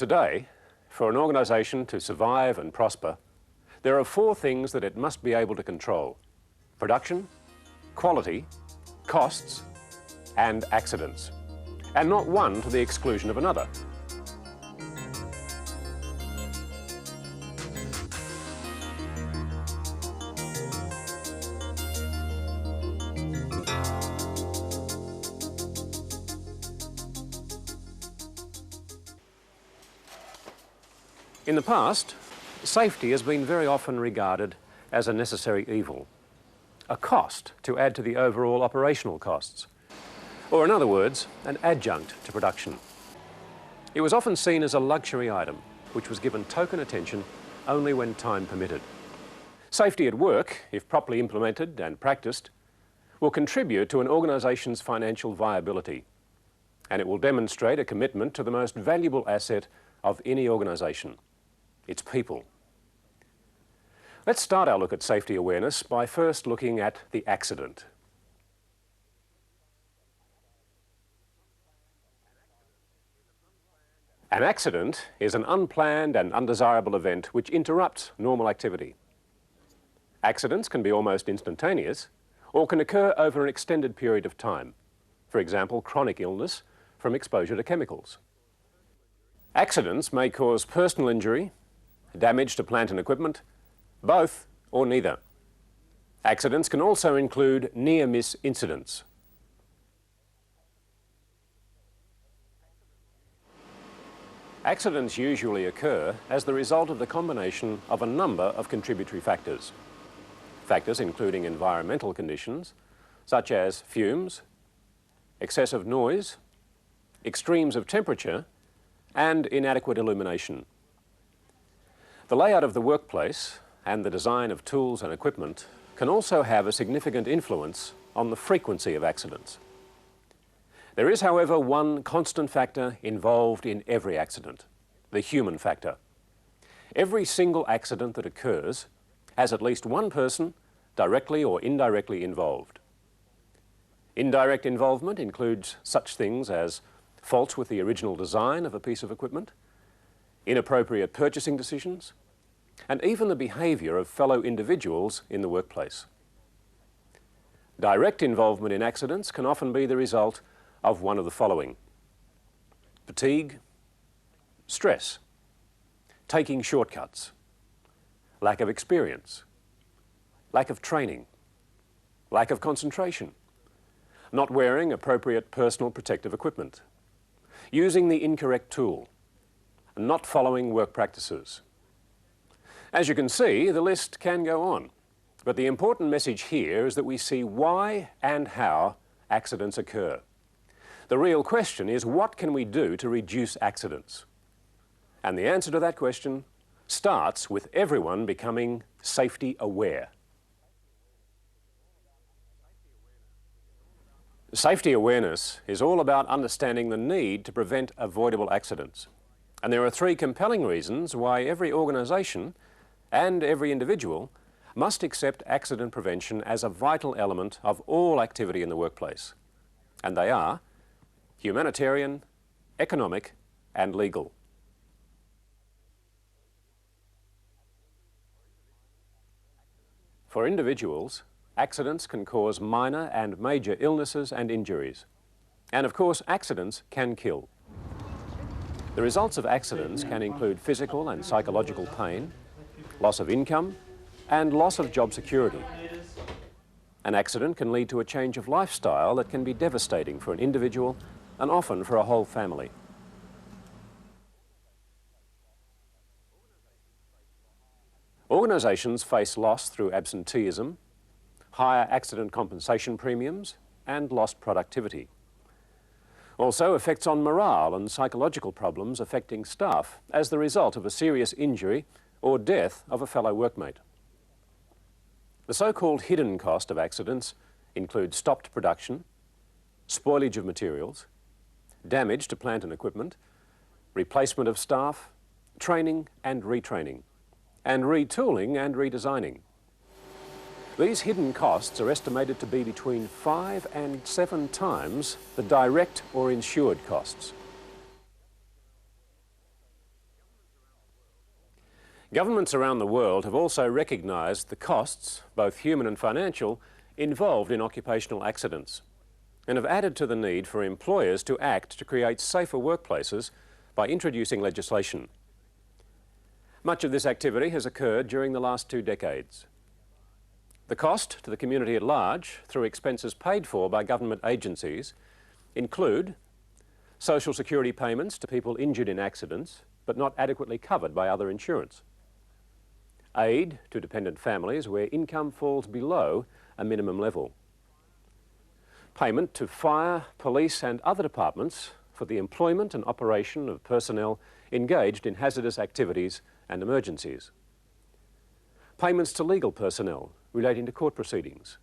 Today, for an organisation to survive and prosper, there are 4 things that it must be able to control: production, quality, costs, and accidents, and not one to the exclusion of another. In the past, safety has been very often regarded as a necessary evil, a cost to add to the overall operational costs, or in other words, an adjunct to production. It was often seen as a luxury item, which was given token attention only when time permitted. Safety at work, if properly implemented and practiced, will contribute to an organisation's financial viability, and it will demonstrate a commitment to the most valuable asset of any organisation: its people. Let's start our look at safety awareness by first looking at the accident. An accident is an unplanned and undesirable event which interrupts normal activity. Accidents can be almost instantaneous or can occur over an extended period of time. For example, chronic illness from exposure to chemicals. Accidents may cause personal injury, damage to plant and equipment, both or neither. Accidents can also include near-miss incidents. Accidents usually occur as the result of the combination of a number of contributory factors. Factors including environmental conditions, such as fumes, excessive noise, extremes of temperature, and inadequate illumination. The layout of the workplace and the design of tools and equipment can also have a significant influence on the frequency of accidents. There is, however, one constant factor involved in every accident: the human factor. Every single accident that occurs has at least one person directly or indirectly involved. Indirect involvement includes such things as faults with the original design of a piece of equipment, inappropriate purchasing decisions, and even the behaviour of fellow individuals in the workplace. Direct involvement in accidents can often be the result of one of the following: fatigue, stress, taking shortcuts, lack of experience, lack of training, lack of concentration, not wearing appropriate personal protective equipment, using the incorrect tool, and not following work practices. As you can see, the list can go on, but the important message here is that we see why and how accidents occur. The real question is, what can we do to reduce accidents? And the answer to that question starts with everyone becoming safety aware. Safety awareness is all about understanding the need to prevent avoidable accidents. And there are 3 compelling reasons why every organisation and every individual must accept accident prevention as a vital element of all activity in the workplace. And they are humanitarian, economic, and legal. For individuals, accidents can cause minor and major illnesses and injuries. And of course, accidents can kill. The results of accidents can include physical and psychological pain, loss of income, and loss of job security. An accident can lead to a change of lifestyle that can be devastating for an individual and often for a whole family. Organisations face loss through absenteeism, higher accident compensation premiums, and lost productivity. Also, effects on morale and psychological problems affecting staff as the result of a serious injury or death of a fellow workmate. The so-called hidden cost of accidents include stopped production, spoilage of materials, damage to plant and equipment, replacement of staff, training and retraining, and retooling and redesigning. These hidden costs are estimated to be between 5 and 7 times the direct or insured costs. Governments around the world have also recognised the costs, both human and financial, involved in occupational accidents, and have added to the need for employers to act to create safer workplaces by introducing legislation. Much of this activity has occurred during the last 2 decades. The cost to the community at large, through expenses paid for by government agencies, include social security payments to people injured in accidents but not adequately covered by other insurance, aid to dependent families where income falls below a minimum level, payment to fire, police and other departments for the employment and operation of personnel engaged in hazardous activities and emergencies, payments to legal personnel relating to court proceedings,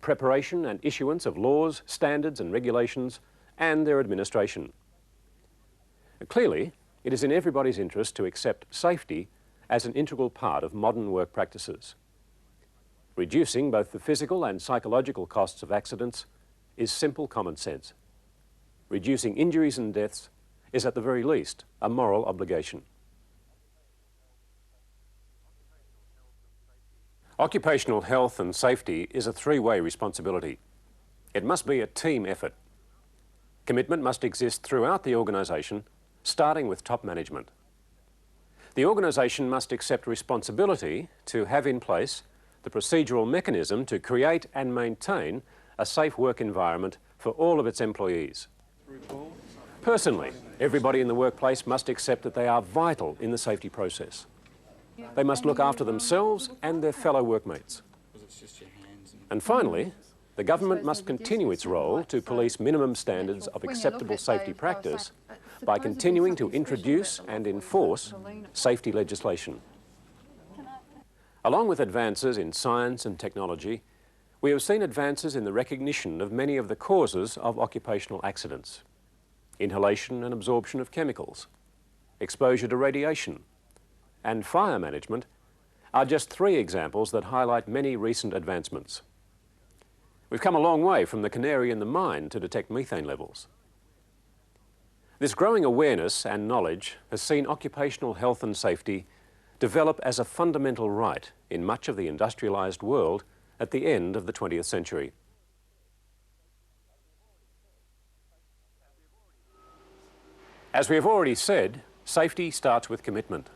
preparation and issuance of laws, standards and regulations and their administration. Clearly, it is in everybody's interest to accept safety as an integral part of modern work practices. Reducing both the physical and psychological costs of accidents is simple common sense. Reducing injuries and deaths is at the very least a moral obligation. Occupational health and safety is a three-way responsibility. It must be a team effort. Commitment must exist throughout the organisation, starting with top management. The organisation must accept responsibility to have in place the procedural mechanism to create and maintain a safe work environment for all of its employees. Personally, everybody in the workplace must accept that they are vital in the safety process. They must look after themselves and their fellow workmates. And finally, the government must continue its role to police minimum standards of acceptable safety practice by continuing to introduce and enforce safety legislation. Along with advances in science and technology, we have seen advances in the recognition of many of the causes of occupational accidents: inhalation and absorption of chemicals, exposure to radiation, and fire management are just 3 examples that highlight many recent advancements. We've come a long way from the canary in the mine to detect methane levels. This growing awareness and knowledge has seen occupational health and safety develop as a fundamental right in much of the industrialised world at the end of the 20th century. As we have already said, safety starts with commitment.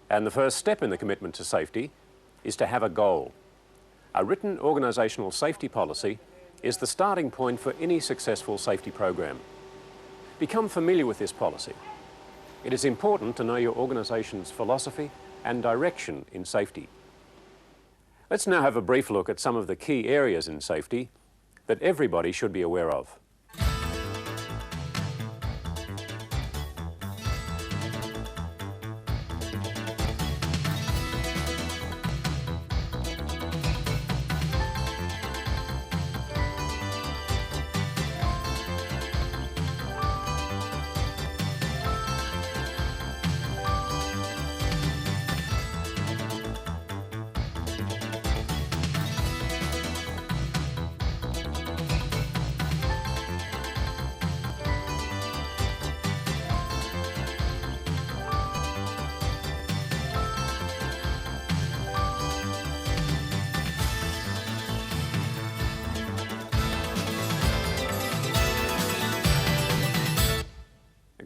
And the first step in the commitment to safety is to have a goal. A written organisational safety policy is the starting point for any successful safety program. Become familiar with this policy. It is important to know your organisation's philosophy and direction in safety. Let's now have a brief look at some of the key areas in safety that everybody should be aware of.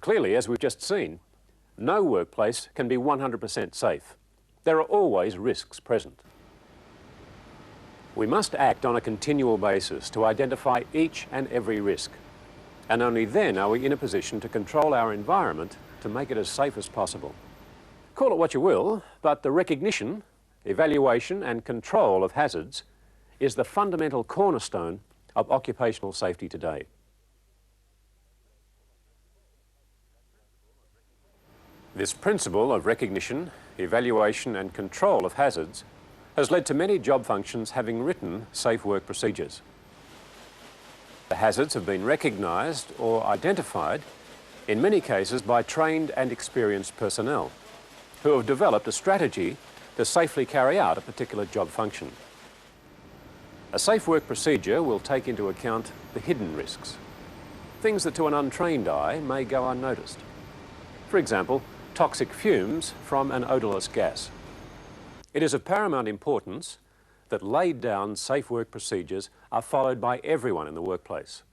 Clearly, as we've just seen, no workplace can be 100% safe. There are always risks present. We must act on a continual basis to identify each and every risk, and only then are we in a position to control our environment to make it as safe as possible. Call it what you will, but the recognition, evaluation and control of hazards is the fundamental cornerstone of occupational safety today. This principle of recognition, evaluation and control of hazards has led to many job functions having written safe work procedures. The hazards have been recognised or identified, in many cases by trained and experienced personnel who have developed a strategy to safely carry out a particular job function. A safe work procedure will take into account the hidden risks, things that to an untrained eye may go unnoticed. For example, toxic fumes from an odourless gas. It is of paramount importance that laid down safe work procedures are followed by everyone in the workplace.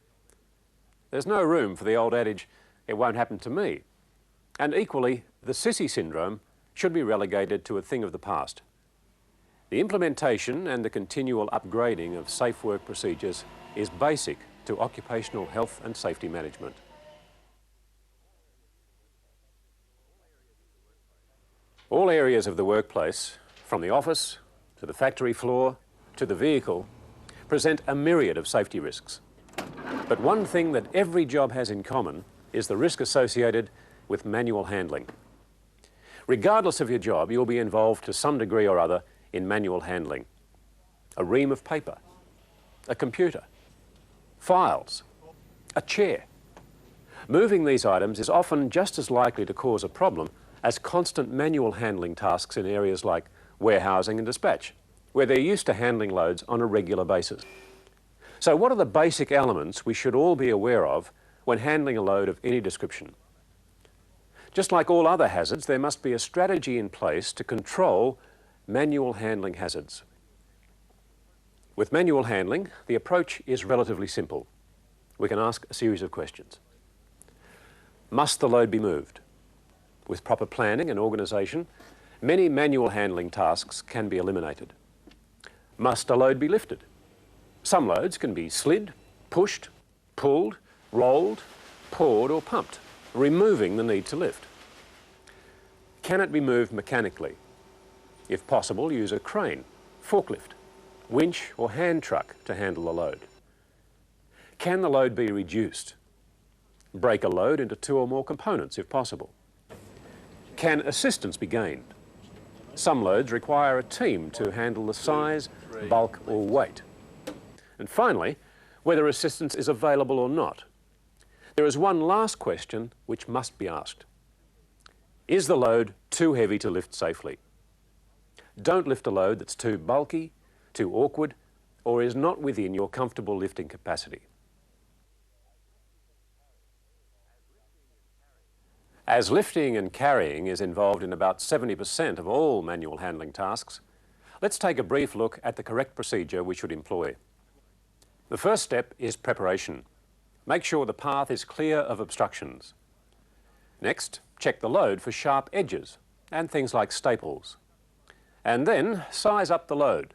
There's no room for the old adage, "It won't happen to me." And equally, the sissy syndrome should be relegated to a thing of the past. The implementation and the continual upgrading of safe work procedures is basic to occupational health and safety management. All areas of the workplace, from the office to the factory floor to the vehicle, present a myriad of safety risks. But one thing that every job has in common is the risk associated with manual handling. Regardless of your job, you'll be involved to some degree or other in manual handling. A ream of paper, a computer, files, a chair. Moving these items is often just as likely to cause a problem as constant manual handling tasks in areas like warehousing and dispatch, where they're used to handling loads on a regular basis. So what are the basic elements we should all be aware of when handling a load of any description? Just like all other hazards, there must be a strategy in place to control manual handling hazards. With manual handling, the approach is relatively simple. We can ask a series of questions. Must the load be moved? With proper planning and organisation, many manual handling tasks can be eliminated. Must a load be lifted? Some loads can be slid, pushed, pulled, rolled, poured or pumped, removing the need to lift. Can it be moved mechanically? If possible, use a crane, forklift, winch or hand truck to handle the load. Can the load be reduced? Break a load into 2 or more components if possible. Can assistance be gained? Some loads require a team to handle the size, bulk or weight. And finally, whether assistance is available or not. There is one last question which must be asked. Is the load too heavy to lift safely? Don't lift a load that's too bulky, too awkward, or is not within your comfortable lifting capacity. As lifting and carrying is involved in about 70% of all manual handling tasks, let's take a brief look at the correct procedure we should employ. The first step is preparation. Make sure the path is clear of obstructions. Next, check the load for sharp edges and things like staples. And then size up the load.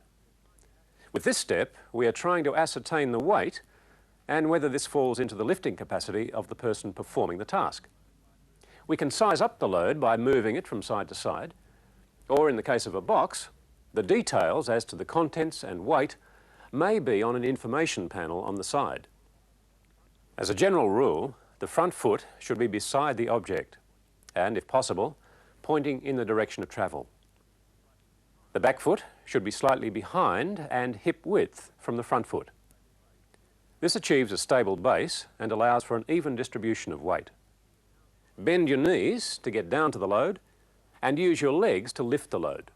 With this step, we are trying to ascertain the weight and whether this falls into the lifting capacity of the person performing the task. We can size up the load by moving it from side to side, or in the case of a box, the details as to the contents and weight may be on an information panel on the side. As a general rule, the front foot should be beside the object and, if possible, pointing in the direction of travel. The back foot should be slightly behind and hip width from the front foot. This achieves a stable base and allows for an even distribution of weight. Bend your knees to get down to the load and use your legs to lift the load.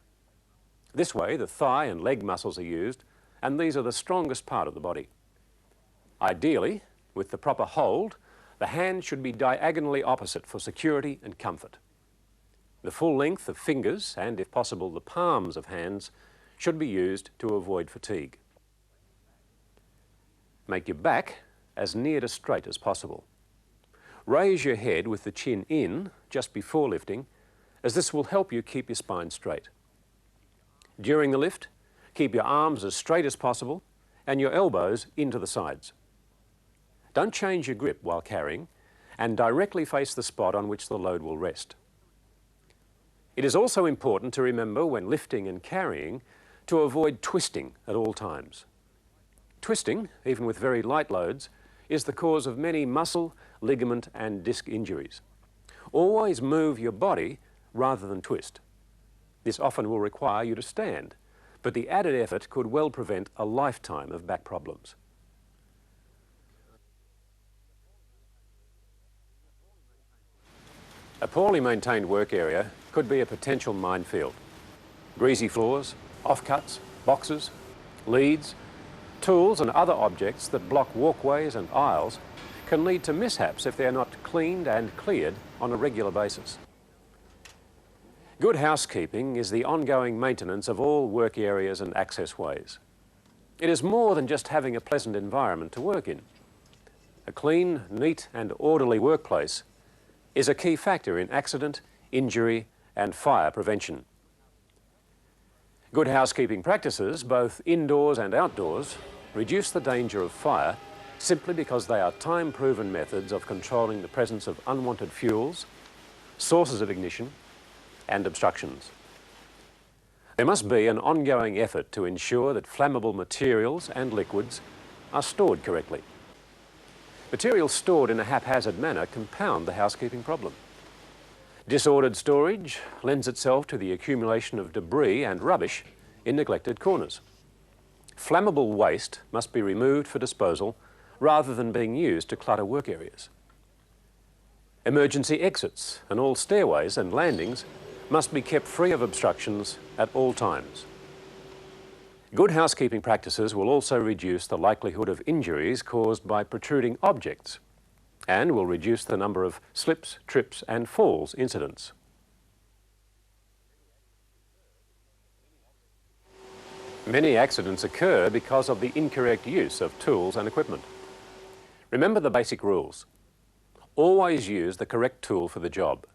This way, the thigh and leg muscles are used, and these are the strongest part of the body. Ideally, with the proper hold, the hand should be diagonally opposite for security and comfort. The full length of fingers and, if possible, the palms of hands should be used to avoid fatigue. Make your back as near to straight as possible. Raise your head with the chin in just before lifting, as this will help you keep your spine straight. During the lift, keep your arms as straight as possible and your elbows into the sides. Don't change your grip while carrying and directly face the spot on which the load will rest. It is also important to remember when lifting and carrying to avoid twisting at all times. Twisting, even with very light loads, is the cause of many muscle, ligament and disc injuries. Always move your body rather than twist. This often will require you to stand, but the added effort could well prevent a lifetime of back problems. A poorly maintained work area could be a potential minefield. Greasy floors, offcuts, boxes, leads, tools and other objects that block walkways and aisles can lead to mishaps if they are not cleaned and cleared on a regular basis. Good housekeeping is the ongoing maintenance of all work areas and access ways. It is more than just having a pleasant environment to work in. A clean, neat and orderly workplace is a key factor in accident, injury and fire prevention. Good housekeeping practices, both indoors and outdoors, reduce the danger of fire simply because they are time-proven methods of controlling the presence of unwanted fuels, sources of ignition and obstructions. There must be an ongoing effort to ensure that flammable materials and liquids are stored correctly. Materials stored in a haphazard manner compound the housekeeping problem. Disordered storage lends itself to the accumulation of debris and rubbish in neglected corners. Flammable waste must be removed for disposal rather than being used to clutter work areas. Emergency exits and all stairways and landings must be kept free of obstructions at all times. Good housekeeping practices will also reduce the likelihood of injuries caused by protruding objects and will reduce the number of slips, trips and falls incidents. Many accidents occur because of the incorrect use of tools and equipment. Remember the basic rules. Always use the correct tool for the job.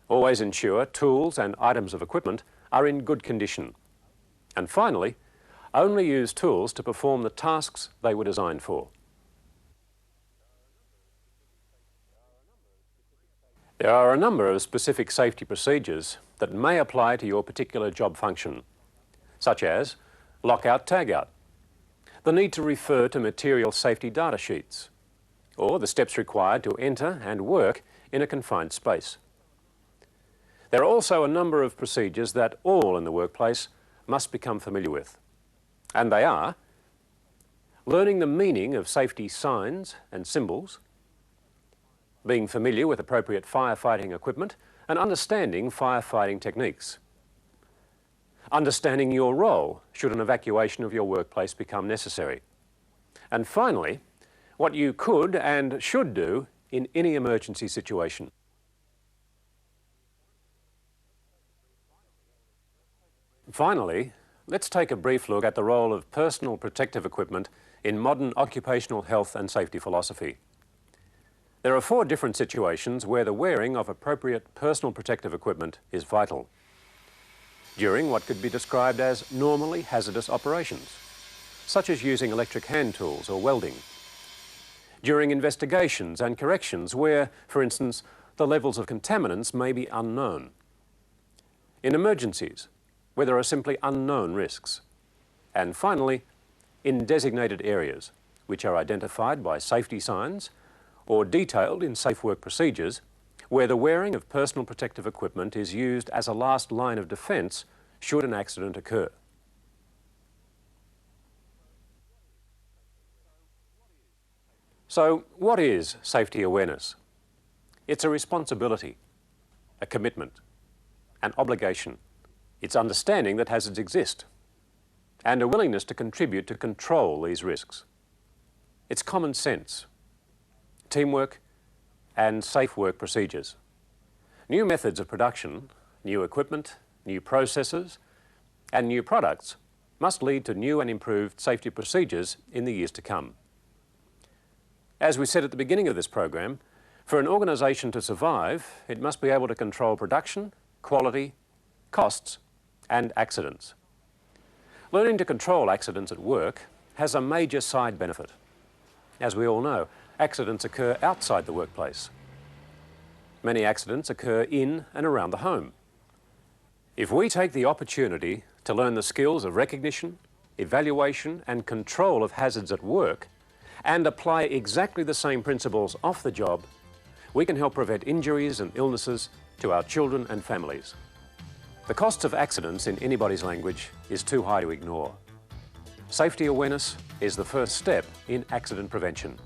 Always ensure tools and items of equipment are in good condition. And finally, only use tools to perform the tasks they were designed for. There are a number of specific safety procedures that may apply to your particular job function, such as lockout, tagout, the need to refer to material safety data sheets, or the steps required to enter and work in a confined space. There are also a number of procedures that all in the workplace must become familiar with, and they are learning the meaning of safety signs and symbols, being familiar with appropriate firefighting equipment and understanding firefighting techniques, understanding your role should an evacuation of your workplace become necessary, and finally, what you could and should do in any emergency situation. Finally, let's take a brief look at the role of personal protective equipment in modern occupational health and safety philosophy. There are 4 different situations where the wearing of appropriate personal protective equipment is vital. During what could be described as normally hazardous operations, such as using electric hand tools or welding. During investigations and corrections where, for instance, the levels of contaminants may be unknown. In emergencies, where there are simply unknown risks. And finally, in designated areas, which are identified by safety signs or detailed in safe work procedures, where the wearing of personal protective equipment is used as a last line of defence should an accident occur. So, what is safety awareness? It's a responsibility, a commitment, an obligation. It's understanding that hazards exist and a willingness to contribute to control these risks. It's common sense, teamwork and safe work procedures. New methods of production, new equipment, new processes and new products must lead to new and improved safety procedures in the years to come. As we said at the beginning of this program, for an organisation to survive, it must be able to control production, quality, costs and accidents. Learning to control accidents at work has a major side benefit. As we all know, accidents occur outside the workplace. Many accidents occur in and around the home. If we take the opportunity to learn the skills of recognition, evaluation and control of hazards at work and apply exactly the same principles off the job, we can help prevent injuries and illnesses to our children and families. The costs of accidents in anybody's language is too high to ignore. Safety awareness is the first step in accident prevention.